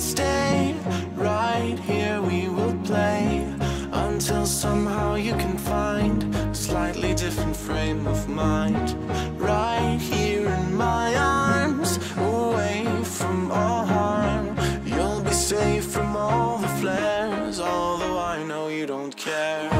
stay. Right here we will play until somehow you can find a slightly different frame of mind. Right here in my arms, away from all harm. You'll be safe from all the flares, although I know you don't care.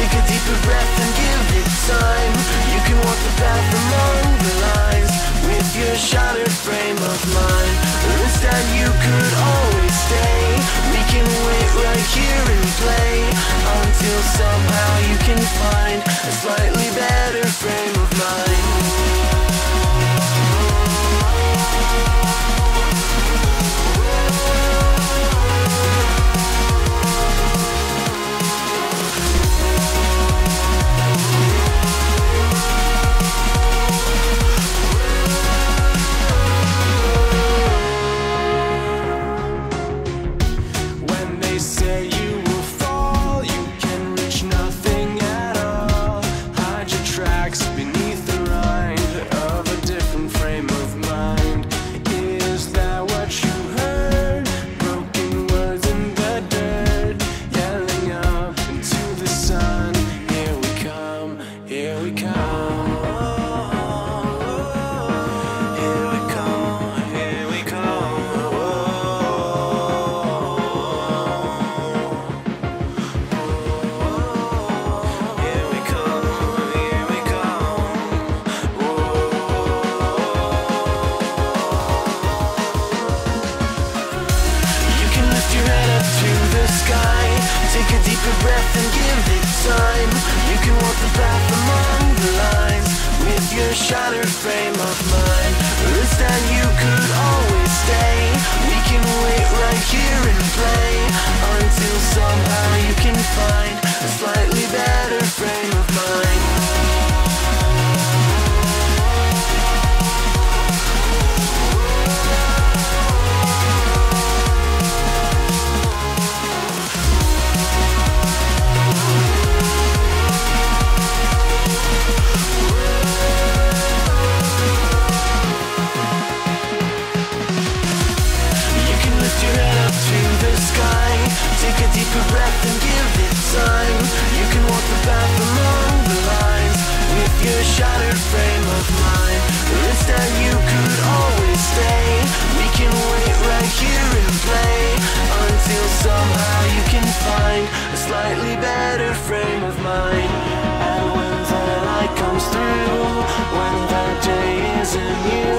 Take a deeper breath and give it time. You can walk the path among the lines with your shattered frame of mind. Or instead you could always stay. We can wait right here and play until somehow you can find a slightly better frame of mind. Take a deeper breath and give it time. You can walk the path among the lines with your shattered frame of mind. Or instead you could always stay. We can wait right here and play until somehow you can find a slightly better frame of mind. Take a deeper breath and give it time. You can walk the path among the lines with your shattered frame of mind. Or instead you could always stay. We can wait right here and play until somehow you can find a slightly better frame of mind. And when the light comes through, when the day isn't you,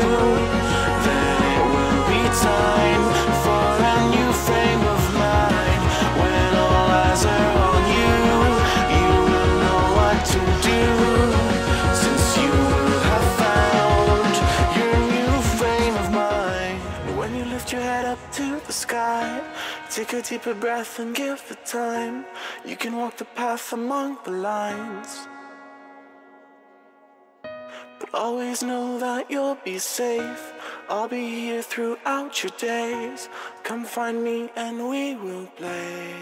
then it will be time for a new frame of mind. When all eyes are on you, you will know what to do, since you will have found your new frame of mind. When you lift your head up to the sky, take a deeper breath and give it time. You can walk the path among the lines, but always know that you'll be safe. I'll be here throughout your days. Come find me and we will play.